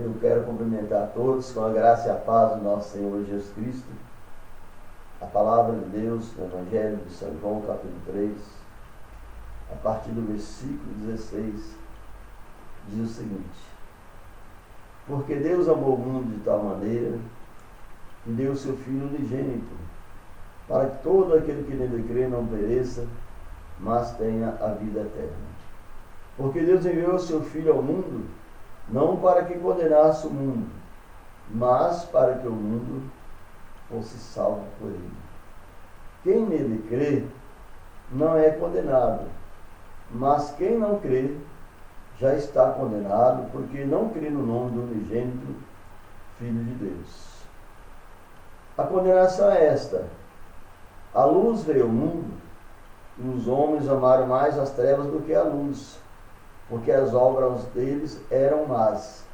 Eu quero cumprimentar a todos com a graça e a paz do nosso Senhor Jesus Cristo. A palavra de Deus no Evangelho de São João, capítulo 3, a partir do versículo 16, diz o seguinte: Porque Deus amou o mundo de tal maneira que deu o seu Filho unigênito, para que todo aquele que nele crê não pereça, mas tenha a vida eterna. Porque Deus enviou o seu Filho ao mundo, não para que condenasse o mundo, mas para que o mundo fosse salvo por ele. Quem nele crê não é condenado, mas quem não crê já está condenado, porque não crê no nome do unigênito Filho de Deus. A condenação é esta: a luz veio ao mundo, e os homens amaram mais as trevas do que a luz, porque as obras deles eram más.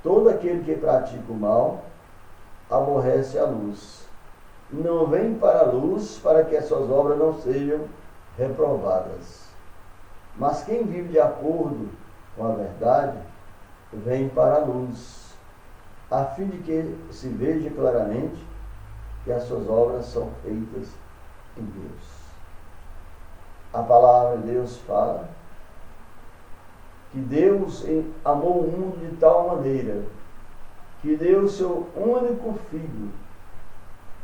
Todo aquele que pratica o mal aborrece a luz, e não vem para a luz para que as suas obras não sejam reprovadas. Mas quem vive de acordo com a verdade, vem para a luz, a fim de que se veja claramente que as suas obras são feitas em Deus. A palavra de Deus fala que Deus amou o mundo de tal maneira que deu o seu único Filho,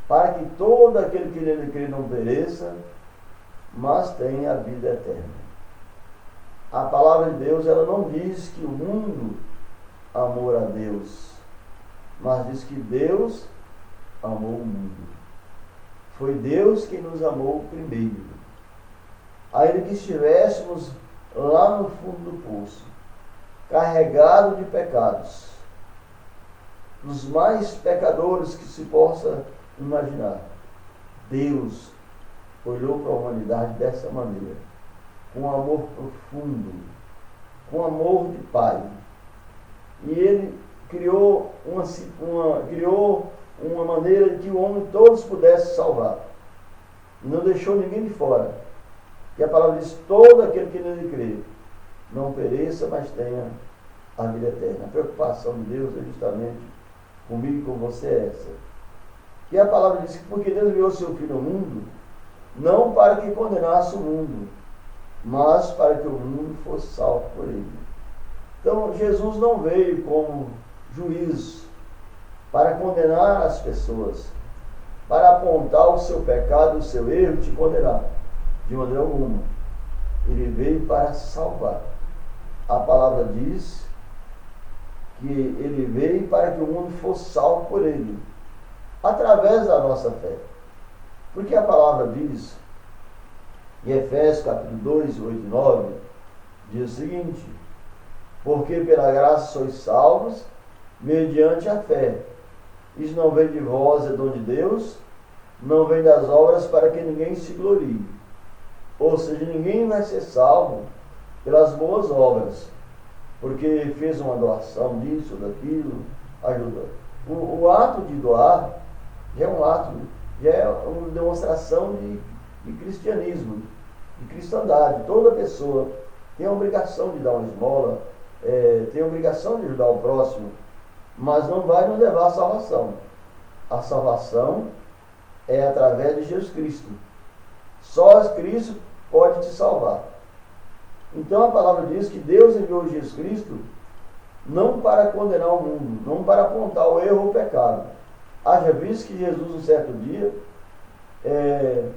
para que todo aquele que nele crê não pereça, mas tenha a vida eterna. A palavra de Deus, ela não diz que o mundo amou a Deus, mas diz que Deus amou o mundo. Foi Deus quem nos amou primeiro, ainda que estivéssemos lá no fundo do poço, carregado de pecados, dos mais pecadores que se possa imaginar. Deus olhou para a humanidade dessa maneira, com amor profundo, com amor de Pai, e Ele criou uma maneira de que o homem todos pudessem salvar, e não deixou ninguém de fora. Que a palavra diz: todo aquele que nele crê não pereça, mas tenha a vida eterna. A preocupação de Deus é justamente comigo e com você é essa. Que a palavra diz que porque Deus enviou o seu Filho ao mundo, não para que condenasse o mundo, mas para que o mundo fosse salvo por ele. Então Jesus não veio como juiz para condenar as pessoas, para apontar o seu pecado, o seu erro e te condenar. De maneira alguma. Ele veio para salvar. A palavra diz que ele veio para que o mundo fosse salvo por ele, através da nossa fé. Porque a palavra diz, em Efésios capítulo 2, 8 e 9, diz o seguinte: porque pela graça sois salvos, mediante a fé. Isso não vem de vós, é dom de Deus, não vem das obras, para que ninguém se glorie. Ou seja, ninguém vai ser salvo pelas boas obras, porque fez uma doação disso, daquilo, ajuda. O ato de doar já é um ato, já é uma demonstração de cristianismo, de cristandade. Toda pessoa tem a obrigação de dar uma esmola, tem a obrigação de ajudar o próximo, mas não vai nos levar à salvação. A salvação é através de Jesus Cristo. Só Cristo pode te salvar. Então a palavra diz que Deus enviou Jesus Cristo não para condenar o mundo, não para apontar o erro ou o pecado. Haja visto que Jesus, um certo dia,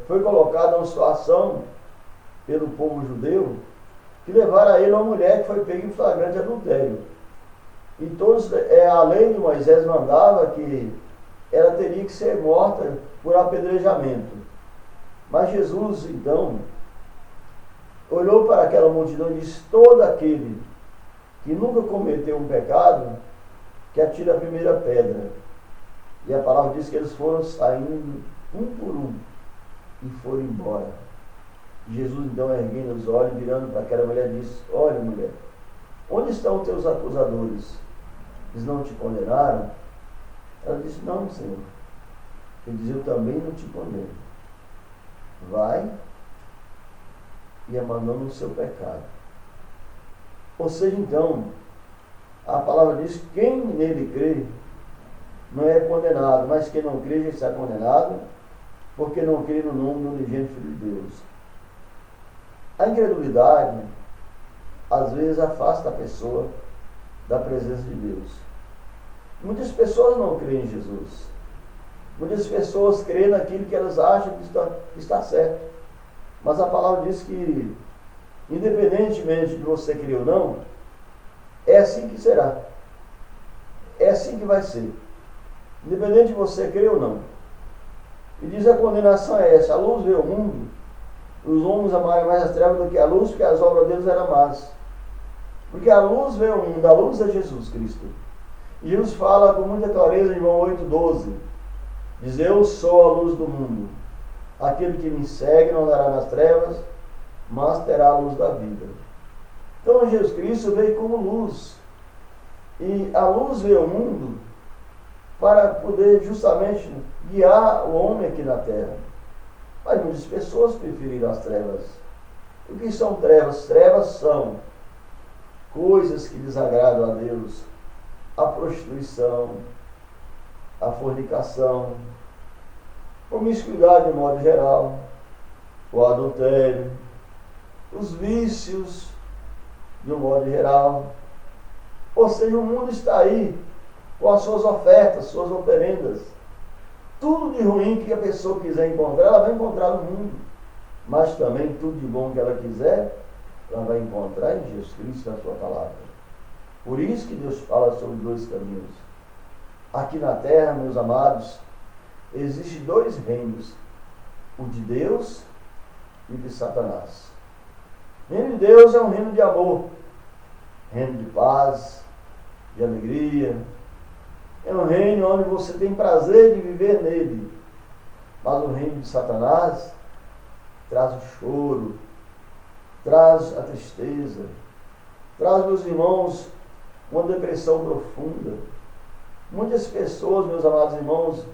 foi colocado numa situação pelo povo judeu que levaram a ele uma mulher que foi pega em flagrante adultério. E todos, a lei de Moisés mandava que ela teria que ser morta por apedrejamento. Mas Jesus, então, olhou para aquela multidão e disse: todo aquele que nunca cometeu um pecado, que atire a primeira pedra. E a palavra diz que eles foram saindo um por um e foram embora. Jesus, então, erguendo os olhos, virando para aquela mulher, disse: olha, mulher, onde estão os teus acusadores? Eles não te condenaram? Ela disse: não, Senhor. Ele diz: eu também não te condeno. Vai e abandona o seu pecado. Ou seja, então, A palavra diz que quem nele crê não é condenado, mas quem não crê já está condenado, porque não crê no nome do unigênito Filho de Deus. A incredulidade, às vezes, afasta a pessoa da presença de Deus. Muitas pessoas não creem em Jesus. Muitas pessoas creem naquilo que elas acham que está certo. Mas a palavra diz que, independentemente de você crer ou não, é assim que será. É assim que vai ser. Independente de você crer ou não. E diz a condenação é essa: a luz veio ao mundo, os homens amaram mais as trevas do que a luz, porque as obras deles eram más. Porque a luz veio ao mundo, a luz é Jesus Cristo. E Jesus fala com muita clareza em João 8,12. Diz: eu sou a luz do mundo. Aquele que me segue não andará nas trevas, mas terá a luz da vida. Então Jesus Cristo veio como luz. E a luz veio ao mundo para poder justamente guiar o homem aqui na terra. Mas muitas pessoas preferiram as trevas. O que são trevas? Trevas são coisas que desagradam a Deus. A prostituição, a fornicação, promiscuidade de modo geral, o adultério, os vícios de um modo geral. Ou seja, o mundo está aí com as suas ofertas, suas oferendas. Tudo de ruim que a pessoa quiser encontrar, ela vai encontrar no mundo. Mas também tudo de bom que ela quiser, ela vai encontrar em Jesus Cristo, na sua palavra. Por isso que Deus fala sobre dois caminhos. Aqui na terra, meus amados, existem dois reinos: o de Deus e o de Satanás. O reino de Deus é um reino de amor, reino de paz, de alegria. É um reino onde você tem prazer de viver nele. Mas o reino de Satanás traz o choro, traz a tristeza, traz, meus irmãos, uma depressão profunda. Muitas pessoas, meus amados irmãos,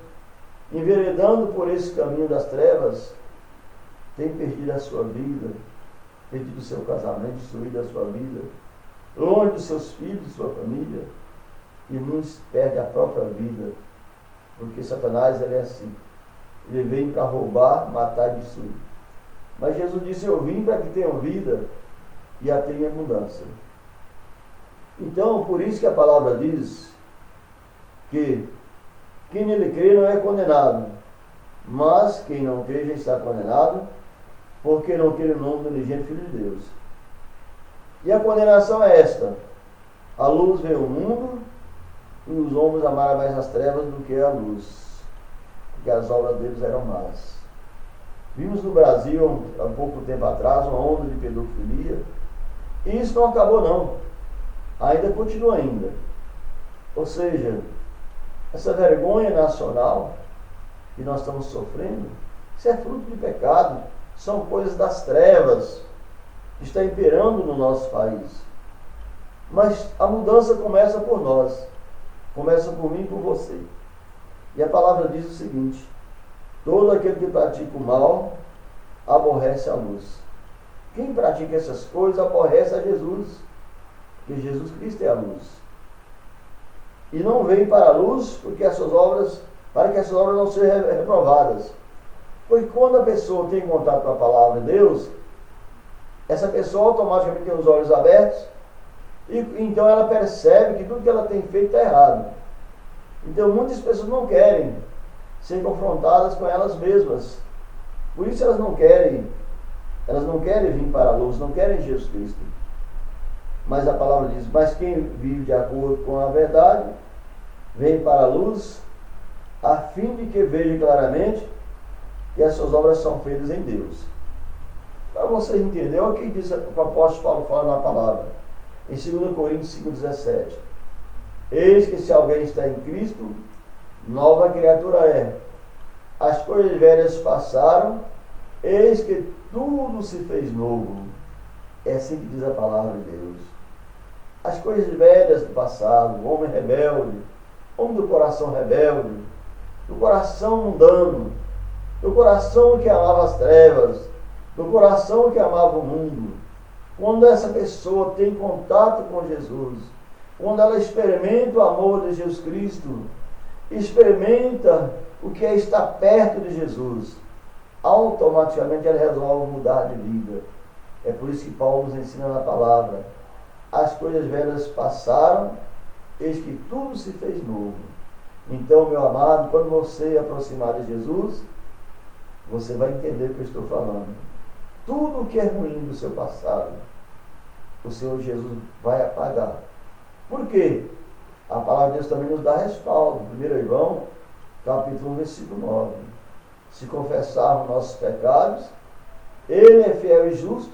enveredando por esse caminho das trevas, têm perdido a sua vida, perdido o seu casamento, destruído a sua vida, longe dos seus filhos, de sua família, e muitos perdem a própria vida, porque Satanás ele é assim. Ele vem para roubar, matar e destruir. Mas Jesus disse: eu vim para que tenham vida e a tenham em abundância. Então, por isso que a palavra diz que quem nele crê não é condenado, mas quem não crê já está condenado, porque não crê no nome do unigênito Filho de Deus. E a condenação é esta: a luz veio ao mundo, e os homens amaram mais as trevas do que a luz, porque as obras deles eram más. Vimos no Brasil, há pouco tempo atrás, uma onda de pedofilia, e isso não acabou não, ainda continua ainda. Ou seja, essa vergonha nacional que nós estamos sofrendo, isso é fruto de pecado, são coisas das trevas que está imperando no nosso país. Mas a mudança começa por nós, começa por mim e por você. E a palavra diz o seguinte: todo aquele que pratica o mal aborrece a luz. Quem pratica essas coisas aborrece a Jesus, porque Jesus Cristo é a luz. E não vem para a luz porque as suas obras, para que essas obras não sejam reprovadas. Porque quando a pessoa tem contato com a palavra de Deus, essa pessoa automaticamente tem os olhos abertos, e então ela percebe que tudo que ela tem feito está errado. Então muitas pessoas não querem ser confrontadas com elas mesmas. Por isso elas não querem vir para a luz, não querem Jesus Cristo. Mas a palavra diz: mas quem vive de acordo com a verdade, vem para a luz, a fim de que veja claramente que as suas obras são feitas em Deus. Para você entender o que diz o apóstolo Paulo fala na palavra, em 2 Coríntios 5,17. Eis que se alguém está em Cristo, nova criatura é. As coisas velhas passaram, eis que tudo se fez novo. É assim que diz a palavra de Deus. As coisas velhas do passado, o homem rebelde, homem do coração rebelde, do coração mundano, do coração que amava as trevas, do coração que amava o mundo. Quando essa pessoa tem contato com Jesus, quando ela experimenta o amor de Jesus Cristo, experimenta o que é estar perto de Jesus, automaticamente ela resolve mudar de vida. É por isso que Paulo nos ensina na palavra: as coisas velhas passaram, eis que tudo se fez novo. Então, meu amado, quando você aproximar de Jesus, você vai entender o que eu estou falando. Tudo o que é ruim do seu passado, o Senhor Jesus vai apagar. Por quê? A palavra de Deus também nos dá respaldo. 1 João, capítulo 1, versículo 9. Se confessarmos nossos pecados, Ele é fiel e justo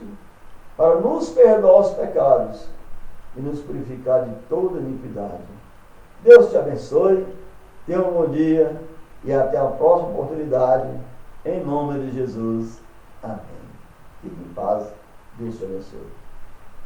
para nos perdoar os pecados e nos purificar de toda iniquidade. Deus te abençoe, tenha um bom dia e até a próxima oportunidade, em nome de Jesus. Amém. Fique em paz. Deus te abençoe.